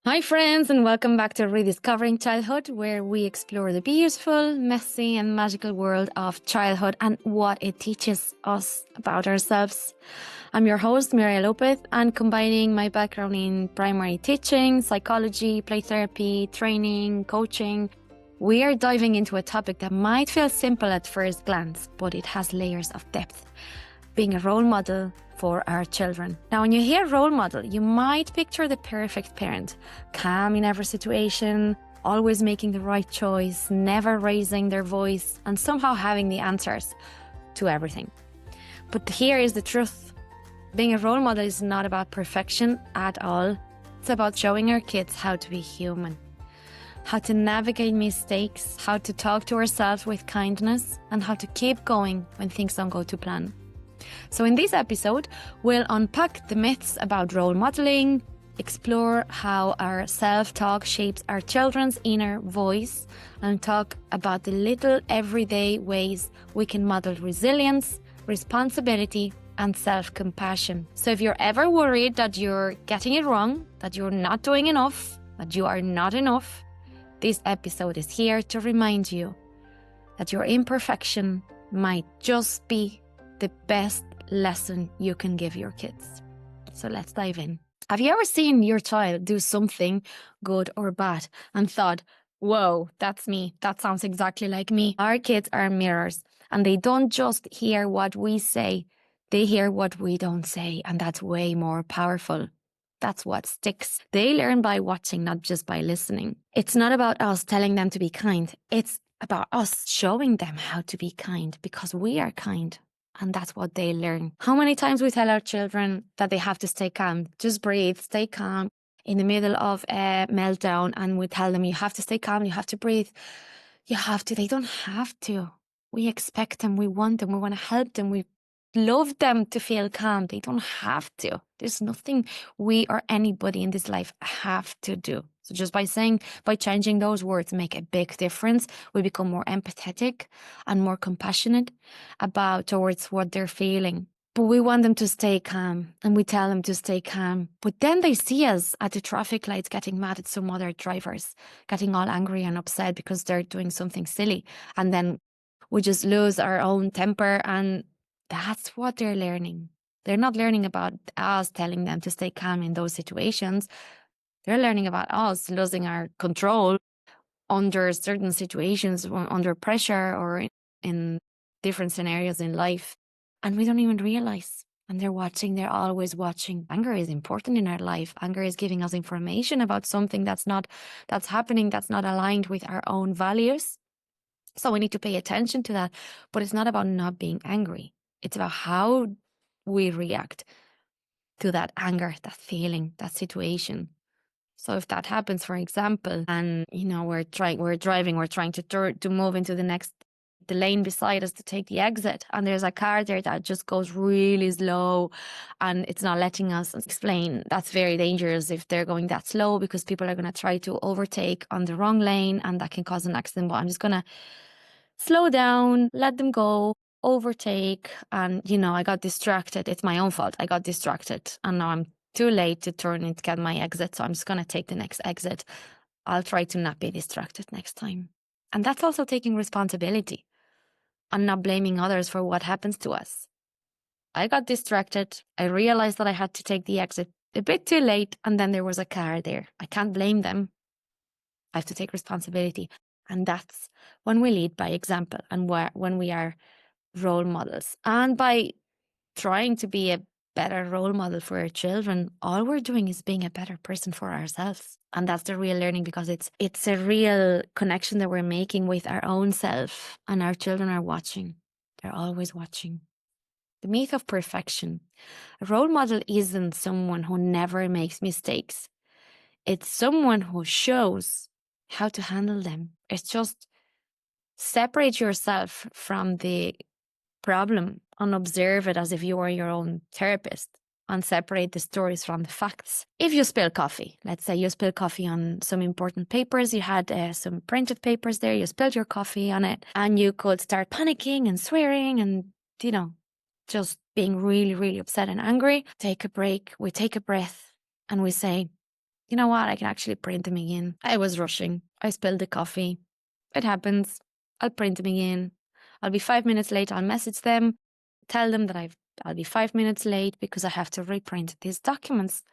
Hi, friends, and welcome back to Rediscovering Childhood, where we explore the beautiful, messy, and magical world of childhood and what it teaches us about ourselves. I'm your host, Miriam Lopez, and combining my background in primary teaching, psychology, play therapy, training, coaching, we are diving into a topic that might feel simple at first glance, but it has layers of depth. Being a role model for our children. Now, when you hear role model, you might picture the perfect parent, calm in every situation, always making the right choice, never raising their voice, and somehow having the answers to everything. But here is the truth. Being a role model is not about perfection at all. It's about showing our kids how to be human, how to navigate mistakes, how to talk to ourselves with kindness, and how to keep going when things don't go to plan. So in this episode, we'll unpack the myths about role modeling, explore how our self-talk shapes our children's inner voice, and talk about the little everyday ways we can model resilience, responsibility, and self-compassion. So if you're ever worried that you're getting it wrong, that you're not doing enough, that you are not enough, this episode is here to remind you that your imperfection might just be the best lesson you can give your kids. So let's dive in. Have you ever seen your child do something good or bad and thought, whoa, that's me. That sounds exactly like me. Our kids are mirrors and they don't just hear what we say, they hear what we don't say. And that's way more powerful. That's what sticks. They learn by watching, not just by listening. It's not about us telling them to be kind. It's about us showing them how to be kind because we are kind. And that's what they learn. How many times we tell our children that they have to stay calm, just breathe, stay calm in the middle of a meltdown. And we tell them, you have to stay calm, you have to breathe. You have to. They don't have to. We expect them, we want them, we want to help them. We love them to feel calm. They don't have to. There's nothing we or anybody in this life have to do. So just by changing those words make a big difference. We become more empathetic and more compassionate towards what they're feeling. But we want them to stay calm and we tell them to stay calm. But then they see us at the traffic lights getting mad at some other drivers, getting all angry and upset because they're doing something silly. And then we just lose our own temper, and that's what they're learning. They're not learning about us telling them to stay calm in those situations. They're learning about us losing our control under certain situations, under pressure or in different scenarios in life. And we don't even realize. And they're watching, they're always watching. Anger is important in our life. Anger is giving us information about something that's happening, that's not aligned with our own values. So we need to pay attention to that. But it's not about not being angry. It's about how we react to that anger, that feeling, that situation. So if that happens, for example, and we're driving, we're trying to move into the lane beside us to take the exit, and there's a car there that just goes really slow and it's not letting us explain. That's very dangerous if they're going that slow because people are going to try to overtake on the wrong lane and that can cause an accident. But I'm just going to slow down, let them go, overtake. And, I got distracted. It's my own fault. I got distracted and now I'm too late to turn and get my exit. So I'm just going to take the next exit. I'll try to not be distracted next time. And that's also taking responsibility and not blaming others for what happens to us. I got distracted. I realized that I had to take the exit a bit too late. And then there was a car there. I can't blame them. I have to take responsibility. And that's when we lead by example and when we are role models. And by trying to be a better role model for our children, all we're doing is being a better person for ourselves. And that's the real learning, because it's a real connection that we're making with our own self, and our children are watching. They're always watching. The myth of perfection. A role model isn't someone who never makes mistakes. It's someone who shows how to handle them. It's just separate yourself from the problem and observe it as if you were your own therapist, and separate the stories from the facts. If you spill coffee, let's say you spill coffee on some important papers, you had some printed papers there, you spilled your coffee on it, and you could start panicking and swearing and, just being really, really upset and angry. Take a break, we take a breath, and we say, you know what? I can actually print them again. I was rushing. I spilled the coffee. It happens. I'll print them again. I'll be 5 minutes late. I'll message them, tell them that I'll be 5 minutes late because I have to reprint these documents.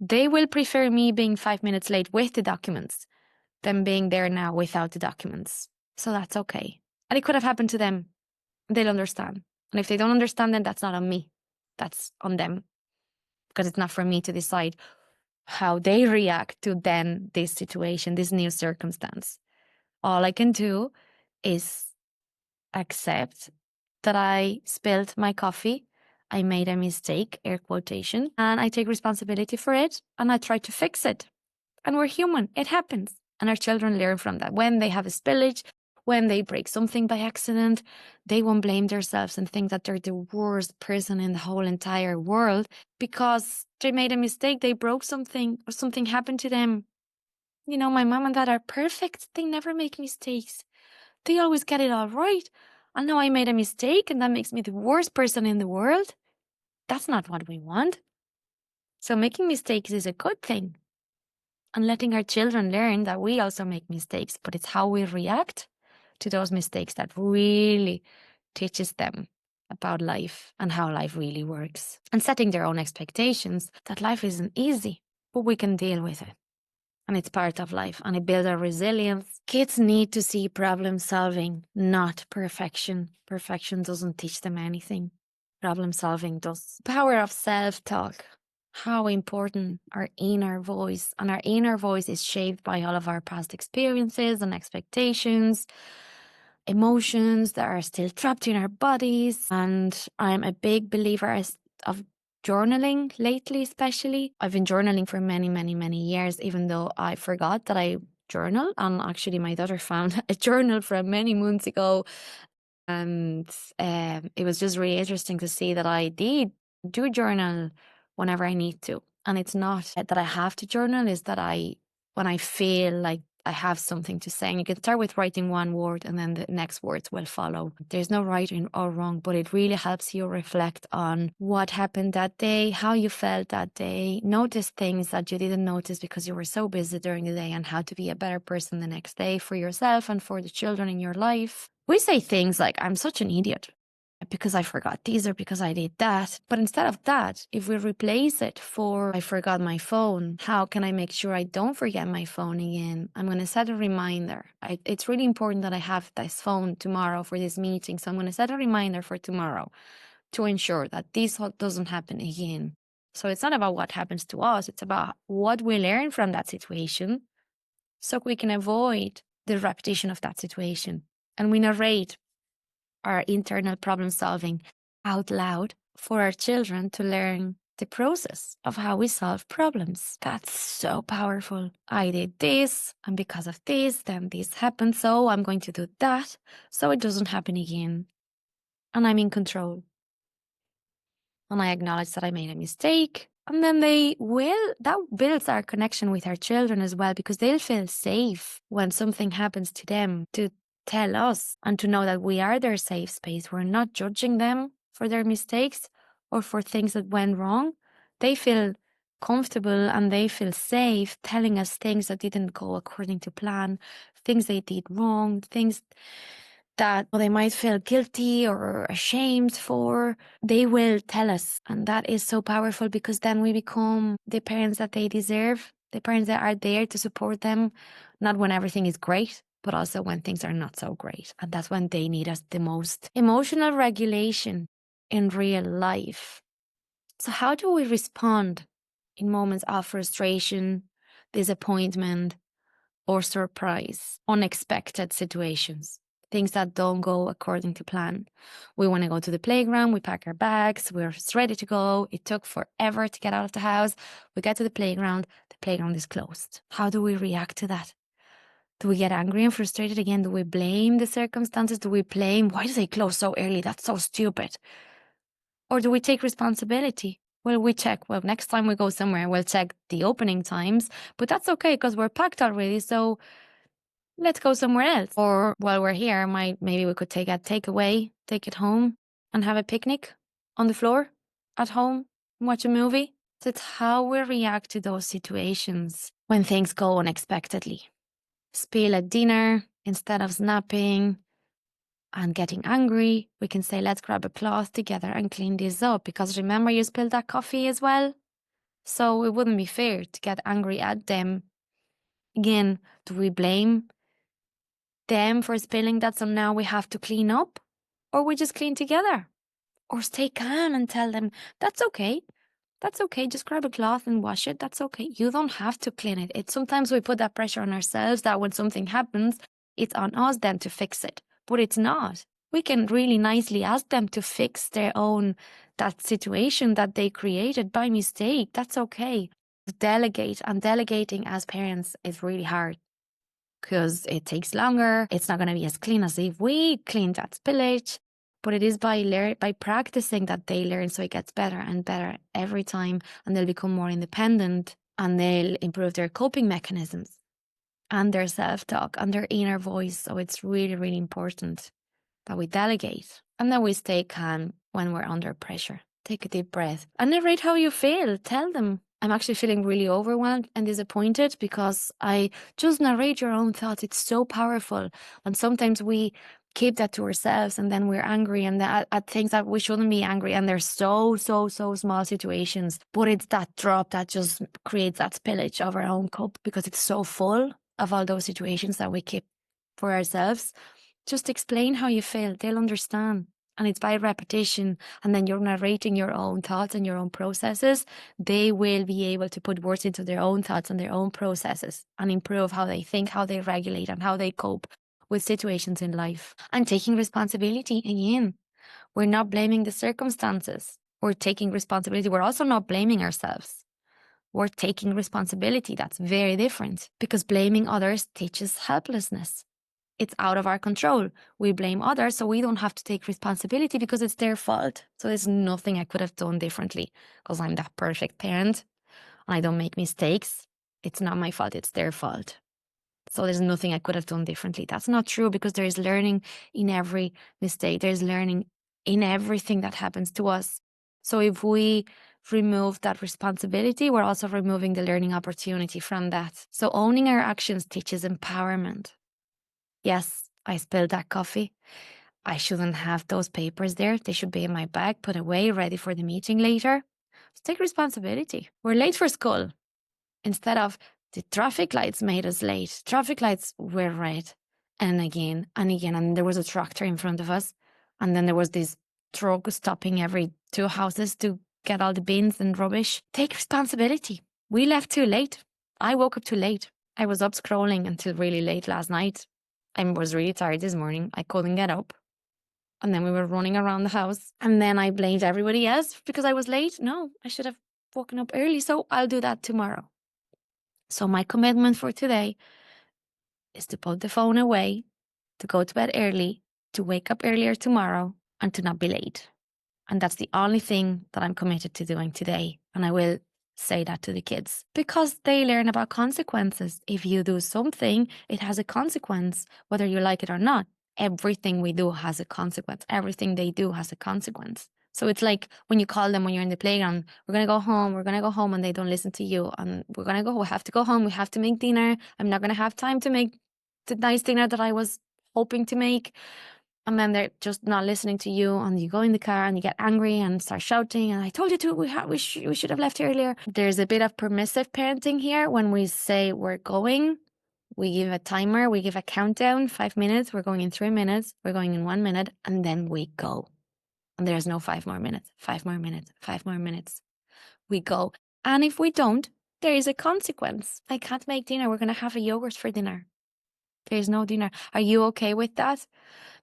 They will prefer me being 5 minutes late with the documents than being there now without the documents. So that's okay. And it could have happened to them. They'll understand. And if they don't understand, then that's not on me. That's on them. Because it's not for me to decide how they react to then this situation, this new circumstance. All I can do is accept that I spilled my coffee. I made a mistake, air quotation, and I take responsibility for it and I try to fix it. And we're human. It happens. And our children learn from that. When they have a spillage, when they break something by accident, they won't blame themselves and think that they're the worst person in the whole entire world because they made a mistake, they broke something, or something happened to them. You know, my mom and dad are perfect. They never make mistakes. They always get it all right. I know I made a mistake and that makes me the worst person in the world. That's not what we want. So making mistakes is a good thing. And letting our children learn that we also make mistakes, but it's how we react to those mistakes that really teaches them about life and how life really works. And setting their own expectations that life isn't easy, but we can deal with it. And it's part of life and it builds our resilience. Kids need to see problem solving, not perfection. Perfection doesn't teach them anything. Problem solving does. Power of self-talk. How important our inner voice. And our inner voice is shaped by all of our past experiences and expectations, emotions that are still trapped in our bodies. And I'm a big believer of journaling lately, especially. I've been journaling for many, many, many years, even though I forgot that I journal. And actually, my daughter found a journal from many months ago. And it was just really interesting to see that I did do journal whenever I need to. And it's not that I have to journal, is that when I feel like I have something to say, and you can start with writing one word and then the next words will follow. There's no right or wrong, but it really helps you reflect on what happened that day, how you felt that day, notice things that you didn't notice because you were so busy during the day, and how to be a better person the next day for yourself and for the children in your life. We say things like, I'm such an idiot because I forgot this or because I did that. But instead of that, if we replace it for, I forgot my phone, how can I make sure I don't forget my phone again? I'm going to set a reminder. It's really important that I have this phone tomorrow for this meeting. So I'm going to set a reminder for tomorrow to ensure that this doesn't happen again. So it's not about what happens to us. It's about what we learn from that situation so we can avoid the repetition of that situation. And we narrate our internal problem solving out loud for our children to learn the process of how we solve problems. That's so powerful. I did this, and because of this, then this happened. So I'm going to do that so it doesn't happen again. And I'm in control. And I acknowledge that I made a mistake. And then that builds our connection with our children as well, because they'll feel safe when something happens to them to tell us and to know that we are their safe space. We're not judging them for their mistakes or for things that went wrong. They feel comfortable and they feel safe telling us things that didn't go according to plan, things they did wrong, things that they might feel guilty or ashamed for. They will tell us. And that is so powerful, because then we become the parents that they deserve, the parents that are there to support them, not when everything is great, but also when things are not so great. And that's when they need us the most. Emotional regulation in real life. So how do we respond in moments of frustration, disappointment, or surprise, unexpected situations? Things that don't go according to plan. We want to go to the playground, we pack our bags, we're ready to go. It took forever to get out of the house. We get to the playground is closed. How do we react to that? Do we get angry and frustrated again? Do we blame the circumstances? Do we blame, why do they close so early? That's so stupid. Or do we take responsibility? Well, we check, next time we go somewhere, we'll check the opening times, but that's okay because we're packed already. So let's go somewhere else. Or while we're here, maybe we could take a takeaway, take it home and have a picnic on the floor at home, watch a movie. So it's how we react to those situations when things go unexpectedly. Spill at dinner, instead of snapping and getting angry, we can say, let's grab a cloth together and clean this up. Because remember, you spilled that coffee as well. So it wouldn't be fair to get angry at them. Again, do we blame them for spilling that, so now we have to clean up? Or we just clean together? Or stay calm and tell them, that's okay. That's okay. Just grab a cloth and wash it. That's okay. You don't have to clean it. It's sometimes we put that pressure on ourselves that when something happens, it's on us then to fix it. But it's not. We can really nicely ask them to fix their own, that situation that they created by mistake. That's okay. Delegate, and delegating as parents is really hard because it takes longer. It's not going to be as clean as if we cleaned that spillage. But it is by practicing that they learn, so it gets better and better every time, and they'll become more independent, and they'll improve their coping mechanisms and their self-talk and their inner voice. So it's really, really important that we delegate and that we stay calm when we're under pressure. Take a deep breath and narrate how you feel. Tell them, I'm actually feeling really overwhelmed and disappointed, because I just narrate your own thoughts. It's so powerful. And sometimes we keep that to ourselves, and then we're angry and at things that we shouldn't be angry. And they're so small situations. But it's that drop that just creates that spillage of our own cup, because it's so full of all those situations that we keep for ourselves. Just explain how you feel. They'll understand. And it's by repetition, and then you're narrating your own thoughts and your own processes. They will be able to put words into their own thoughts and their own processes and improve how they think, how they regulate, and how they cope with situations in life. And taking responsibility again. We're not blaming the circumstances. We're taking responsibility. We're also not blaming ourselves. We're taking responsibility. That's very different, because blaming others teaches helplessness. It's out of our control. We blame others, so we don't have to take responsibility because it's their fault. So there's nothing I could have done differently, because I'm that perfect parent and I don't make mistakes. It's not my fault, it's their fault. So there's nothing I could have done differently. That's not true, because there is learning in every mistake. There's learning in everything that happens to us. So if we remove that responsibility, we're also removing the learning opportunity from that. So owning our actions teaches empowerment. Yes, I spilled that coffee. I shouldn't have those papers there. They should be in my bag, put away, ready for the meeting later. So take responsibility. We're late for school. Instead of the traffic lights made us late. Traffic lights were red. And again, and there was a tractor in front of us. And then there was this truck stopping every 2 houses to get all the bins and rubbish. Take responsibility. We left too late. I woke up too late. I was up scrolling until really late last night. I was really tired this morning. I couldn't get up. And then we were running around the house. And then I blamed everybody else because I was late. No, I should have woken up early. So I'll do that tomorrow. So my commitment for today is to put the phone away, to go to bed early, to wake up earlier tomorrow, and to not be late. And that's the only thing that I'm committed to doing today. And I will say that to the kids, because they learn about consequences. If you do something, it has a consequence, whether you like it or not. Everything we do has a consequence. Everything they do has a consequence. So it's like when you call them when you're in the playground, we're going to go home, and they don't listen to you. And we have to go home. We have to make dinner. I'm not going to have time to make the nice dinner that I was hoping to make. And then they're just not listening to you, and you go in the car and you get angry and start shouting. And I told you to, we should have left earlier. There's a bit of permissive parenting here. When we say we're going, we give a timer, we give a countdown, 5 minutes. We're going in 3 minutes. We're going in 1 minute, and then we go. And there's no 5 more minutes, 5 more minutes, 5 more minutes. We go. And if we don't, there is a consequence. I can't make dinner. We're going to have a yogurt for dinner. There's no dinner. Are you okay with that?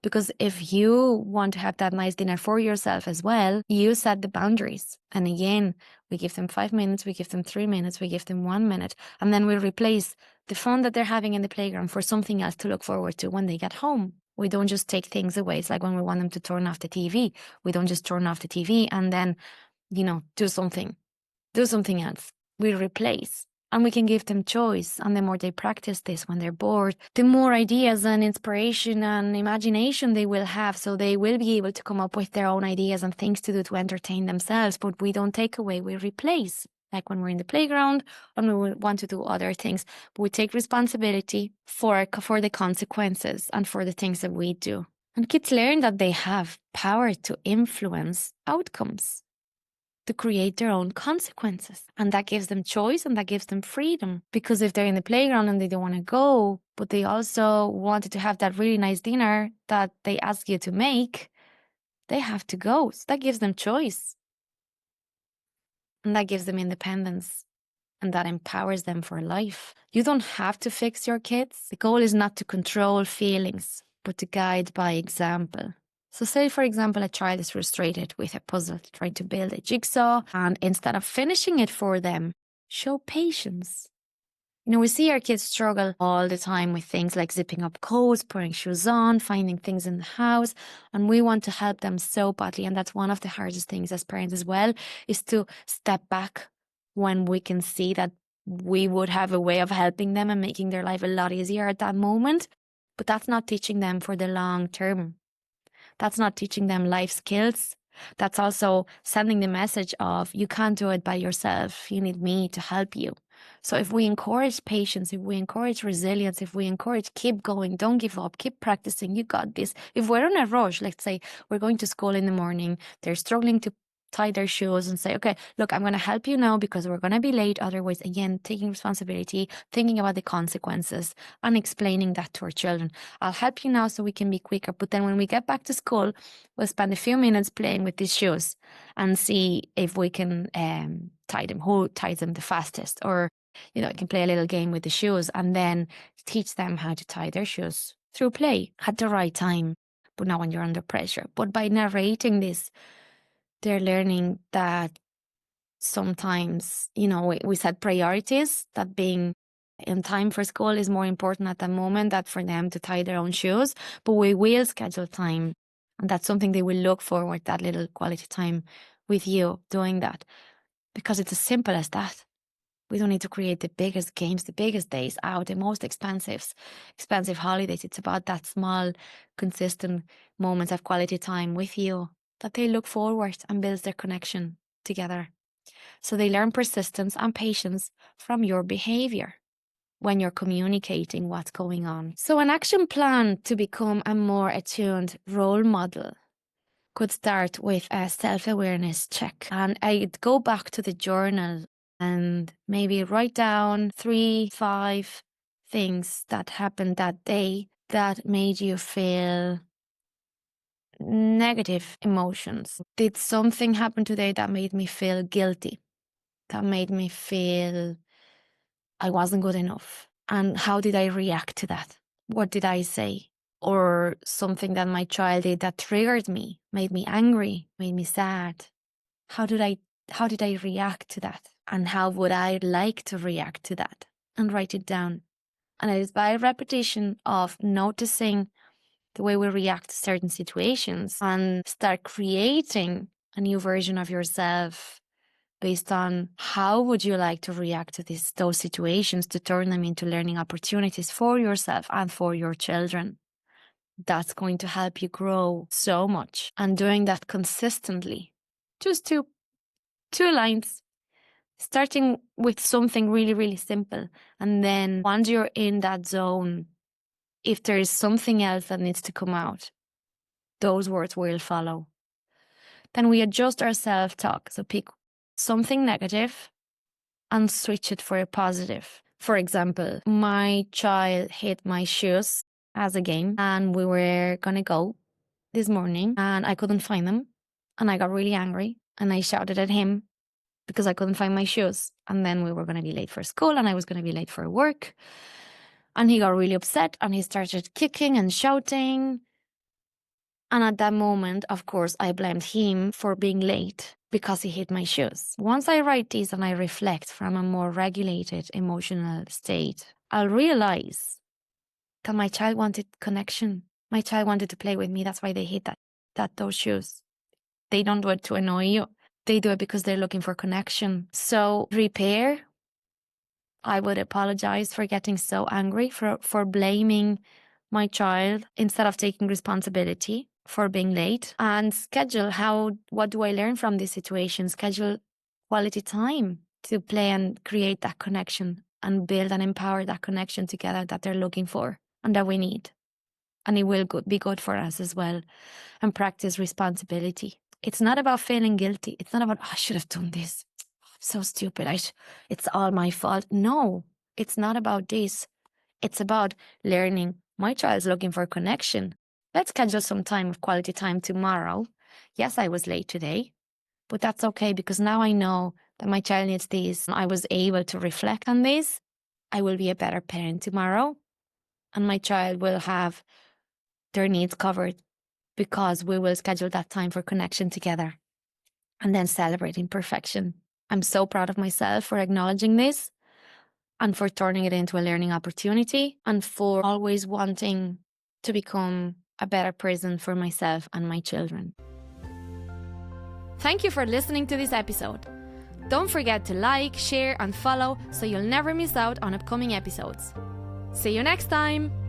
Because if you want to have that nice dinner for yourself as well, you set the boundaries. And again, we give them 5 minutes, we give them 3 minutes, we give them 1 minute. And then we replace the fun that they're having in the playground for something else to look forward to when they get home. We don't just take things away. It's like when we want them to turn off the TV. We don't just turn off the TV and then, do something else. We replace. And we can give them choice. And the more they practice this when they're bored, the more ideas and inspiration and imagination they will have. So they will be able to come up with their own ideas and things to do to entertain themselves. But we don't take away, we replace. like when we're in the playground and we want to do other things. But we take responsibility for the consequences and for the things that we do. And kids learn that they have power to influence outcomes, to create their own consequences. And that gives them choice and that gives them freedom. Because if they're in the playground and they don't want to go, but they also wanted to have that really nice dinner that they ask you to make, they have to go. So that gives them choice. And that gives them independence. And that empowers them for life. You don't have to fix your kids. The goal is not to control feelings, but to guide by example. So say, for example, a child is frustrated with a puzzle, trying to build a jigsaw, and instead of finishing it for them, show patience. We see our kids struggle all the time with things like zipping up coats, putting shoes on, finding things in the house, and we want to help them so badly. And that's one of the hardest things as parents as well, is to step back when we can see that we would have a way of helping them and making their life a lot easier at that moment. But that's not teaching them for the long term. That's not teaching them life skills. That's also sending the message of, you can't do it by yourself. You need me to help you. So if we encourage patience, if we encourage resilience, if we encourage keep going, don't give up, keep practicing, you got this. If we're in a rush, let's say we're going to school in the morning, they're struggling to tie their shoes and say, okay, look, I'm going to help you now because we're going to be late. Otherwise, again, taking responsibility, thinking about the consequences and explaining that to our children. I'll help you now so we can be quicker. But then when we get back to school, we'll spend a few minutes playing with these shoes and see if we can tie them, who ties them the fastest. Or, I can play a little game with the shoes and then teach them how to tie their shoes through play at the right time, but not when you're under pressure. But by narrating this, they're learning that sometimes, we set priorities, that being in time for school is more important at the moment than for them to tie their own shoes, but we will schedule time. And that's something they will look forward, that little quality time with you doing that, because it's as simple as that. We don't need to create the biggest games, the biggest days out, the most expensive holidays. It's about that small, consistent moments of quality time with you that they look forward and builds their connection together. So they learn persistence and patience from your behavior when you're communicating what's going on. So an action plan to become a more attuned role model could start with a self-awareness check. And I'd go back to the journal and maybe write down 3-5 things that happened that day that made you feel negative emotions. Did something happen today that made me feel guilty? That made me feel I wasn't good enough? And how did I react to that? What did I say? Or something that my child did that triggered me, made me angry, made me sad. How did I react to that? And how would I like to react to that? And write it down. And it is by repetition of noticing the way we react to certain situations and start creating a new version of yourself based on how would you like to react to those situations, to turn them into learning opportunities for yourself and for your children. That's going to help you grow so much. And doing that consistently, just two lines, starting with something really, really simple. And then once you're in that zone, if there is something else that needs to come out, those words will follow. Then we adjust our self-talk. So pick something negative and switch it for a positive. For example, my child hit my shoes as a game and we were going to go this morning and I couldn't find them. And I got really angry and I shouted at him because I couldn't find my shoes. And then we were going to be late for school and I was going to be late for work. And he got really upset and he started kicking and shouting. And at that moment, of course, I blamed him for being late because he hit my shoes. Once I write this and I reflect from a more regulated emotional state, I'll realize that my child wanted connection. My child wanted to play with me. That's why they hit those shoes. They don't do it to annoy you. They do it because they're looking for connection. So repair. I would apologize for getting so angry, for blaming my child instead of taking responsibility for being late, and schedule what do I learn from this situation? Schedule quality time to play and create that connection and build and empower that connection together that they're looking for and that we need. And it will be good for us as well. And practice responsibility. It's not about feeling guilty. It's not about, I should have done this. I'm so stupid. It's all my fault. No, it's not about this. It's about learning. My child's looking for connection. Let's schedule some time of quality time tomorrow. Yes, I was late today, but that's okay because now I know that my child needs this. I was able to reflect on this. I will be a better parent tomorrow, and my child will have their needs covered because we will schedule that time for connection together and then celebrating perfection. I'm so proud of myself for acknowledging this and for turning it into a learning opportunity and for always wanting to become a better person for myself and my children. Thank you for listening to this episode. Don't forget to like, share, and follow so you'll never miss out on upcoming episodes. See you next time!